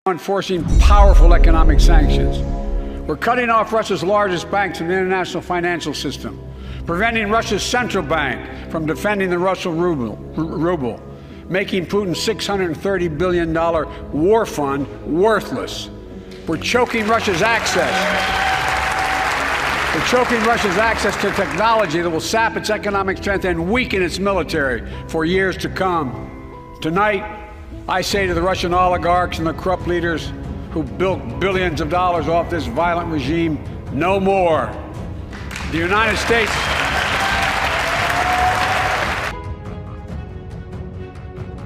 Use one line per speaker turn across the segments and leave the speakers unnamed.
enforcing powerful economic sanctions. We're cutting off Russia's largest banks in the international financial system, preventing Russia's central bank from defending the Russian ruble, making Putin's $630 billion war fund worthless. We're choking Russia's access. We're choking Russia's access to technology that will sap its economic strength and weaken its military for years to come. Tonight, I say to the Russian oligarchs and the corrupt leaders who built billions of dollars off this violent regime, no more. The United States...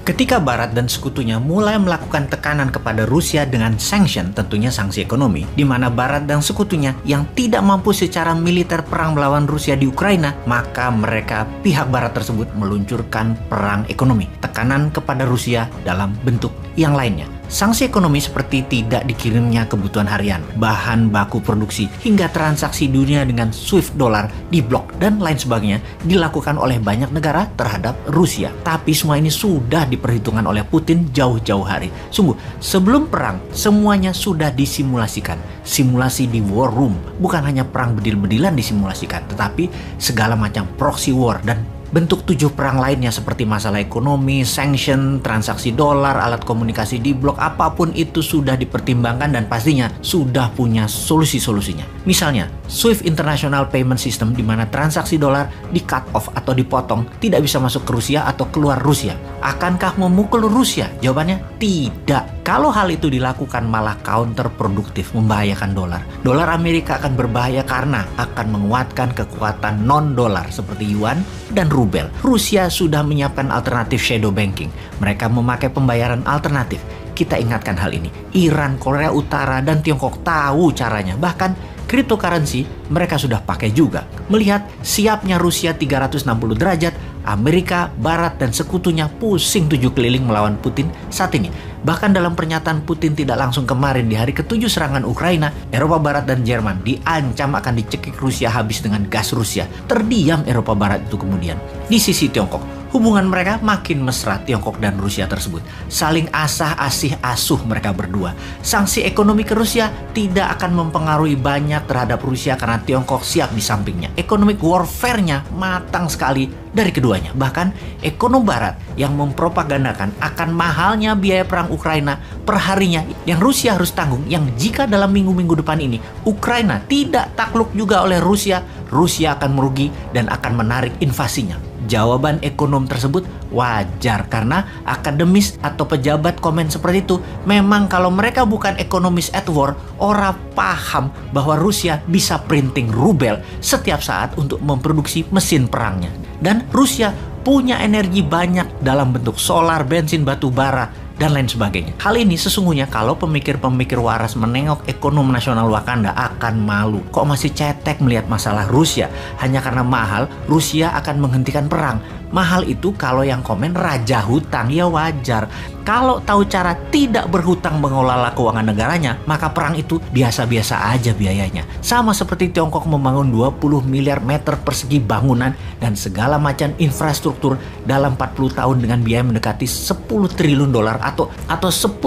Ketika Barat dan sekutunya mulai melakukan tekanan kepada Rusia dengan sanction, tentunya sanksi ekonomi, di mana Barat dan sekutunya yang tidak mampu secara militer perang melawan Rusia di Ukraina, maka mereka pihak Barat tersebut meluncurkan perang ekonomi, tekanan kepada Rusia dalam bentuk yang lainnya. Sanksi ekonomi seperti tidak dikirimnya kebutuhan harian, bahan baku produksi, hingga transaksi dunia dengan SWIFT dolar diblok dan lain sebagainya dilakukan oleh banyak negara terhadap Rusia. Tapi semua ini sudah diperhitungkan oleh Putin jauh-jauh hari. Sungguh, sebelum perang semuanya sudah disimulasikan. Simulasi di war room, bukan hanya perang bedil-bedilan disimulasikan, tetapi segala macam proxy war dan bentuk 7 perang lainnya seperti masalah ekonomi, sanction, transaksi dolar, alat komunikasi diblok, apapun itu sudah dipertimbangkan dan pastinya sudah punya solusi-solusinya. Misalnya, SWIFT International Payment System di mana transaksi dolar di cut off atau dipotong, tidak bisa masuk ke Rusia atau keluar Rusia. Akankah memukul Rusia? Jawabannya tidak. Kalau hal itu dilakukan malah counterproduktif, membahayakan dolar. Dolar Amerika akan berbahaya karena akan menguatkan kekuatan non-dolar seperti yuan dan rubel. Rusia sudah menyiapkan alternatif shadow banking. Mereka memakai pembayaran alternatif. Kita ingatkan hal ini. Iran, Korea Utara, dan Tiongkok tahu caranya. Bahkan cryptocurrency mereka sudah pakai juga. Melihat siapnya Rusia 360 derajat, Amerika, Barat, dan sekutunya pusing 7 keliling melawan Putin saat ini. Bahkan dalam pernyataan Putin tidak langsung kemarin di hari ke-7 serangan Ukraina, Eropa Barat dan Jerman diancam akan dicekik Rusia habis dengan gas Rusia. Terdiam Eropa Barat itu kemudian. Di sisi Tiongkok, hubungan mereka makin mesra, Tiongkok dan Rusia tersebut. Saling asah-asih asuh mereka berdua. Sanksi ekonomi ke Rusia tidak akan mempengaruhi banyak terhadap Rusia karena Tiongkok siap di sampingnya. Economic warfare-nya matang sekali dari keduanya. Bahkan ekonom Barat yang mempropagandakan akan mahalnya biaya perang Ukraina per harinya yang Rusia harus tanggung, yang jika dalam minggu-minggu depan ini Ukraina tidak takluk juga oleh Rusia, Rusia akan merugi dan akan menarik invasinya. Jawaban ekonom tersebut wajar karena akademis atau pejabat komen seperti itu. Memang kalau mereka bukan ekonomis at war, orang paham bahwa Rusia bisa printing rubel setiap saat untuk memproduksi mesin perangnya. Dan Rusia punya energi banyak dalam bentuk solar, bensin, batu bara, dan lain sebagainya. Hal ini sesungguhnya kalau pemikir-pemikir waras menengok ekonom nasional Wakanda akan malu. Kok masih cetek melihat masalah Rusia? Hanya karena mahal, Rusia akan menghentikan perang. Mahal itu kalau yang komen raja hutang, ya wajar. Kalau tahu cara tidak berhutang mengelola keuangan negaranya, maka perang itu biasa-biasa aja biayanya. Sama seperti Tiongkok membangun 20 miliar meter persegi bangunan dan segala macam infrastruktur dalam 40 tahun dengan biaya mendekati 10 triliun dolar atau 10.000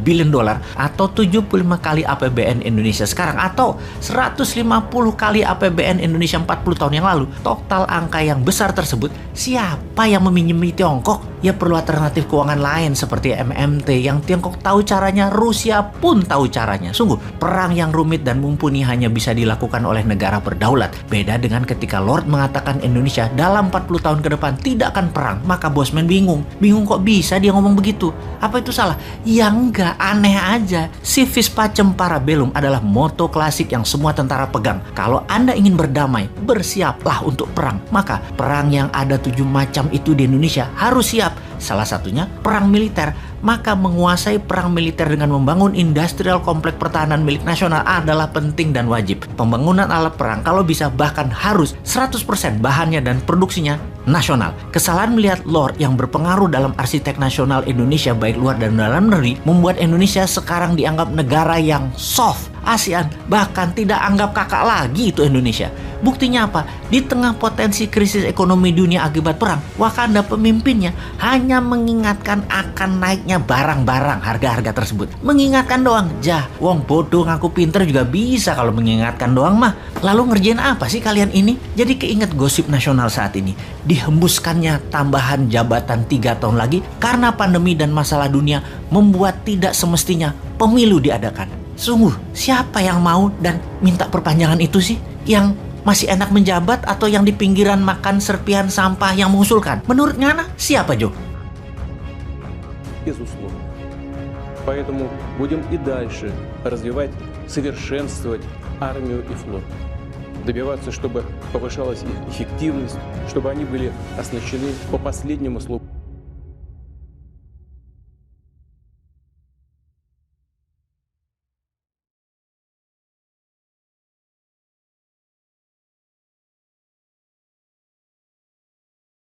billion dolar atau 75 kali APBN Indonesia sekarang atau 150 kali APBN Indonesia 40 tahun yang lalu. Total angka yang besar tersebut, siapa yang meminjami Tiongkok? Ya perlu alternatif keuangan lain seperti MMT yang Tiongkok tahu caranya, Rusia pun tahu caranya. Sungguh, perang yang rumit dan mumpuni hanya bisa dilakukan oleh negara berdaulat. Beda dengan ketika Lord mengatakan Indonesia dalam 40 tahun ke depan tidak akan perang, maka Bosman bingung. Bingung kok bisa dia ngomong begitu? Apa itu salah? Ya enggak, aneh aja. Civis pacem parabellum adalah moto klasik yang semua tentara pegang. Kalau Anda ingin berdamai, bersiaplah untuk perang. Maka perang yang ada 7 macam itu di Indonesia harus siap. Salah satunya perang militer. Maka menguasai perang militer dengan membangun industrial kompleks pertahanan milik nasional adalah penting dan wajib. Pembangunan alat perang kalau bisa bahkan harus 100% bahannya dan produksinya nasional. Kesalahan melihat Lord yang berpengaruh dalam arsitek nasional Indonesia baik luar dan dalam negeri membuat Indonesia sekarang dianggap negara yang soft ASEAN, bahkan tidak anggap kakak lagi itu Indonesia. Buktinya apa? Di tengah potensi krisis ekonomi dunia akibat perang, Wakanda pemimpinnya hanya mengingatkan akan naiknya barang-barang harga-harga tersebut. Mengingatkan doang, wong bodoh ngaku pinter juga bisa kalau mengingatkan doang mah. Lalu ngerjain apa sih kalian ini? Jadi keinget gosip nasional saat ini. Dihembuskannya tambahan jabatan 3 tahun lagi karena pandemi dan masalah dunia membuat tidak semestinya pemilu diadakan. Sungguh, siapa yang mau dan minta perpanjangan itu sih? Yang masih enak menjabat atau yang di pinggiran makan serpihan sampah yang mengusulkan? Menurut Ngana, siapa Jo?
Безусловно. Поэтому будем и дальше развивать, совершенствовать армию и флот. Добиваться, чтобы повышалась их эффективность, чтобы они были оснащены по последнему слову.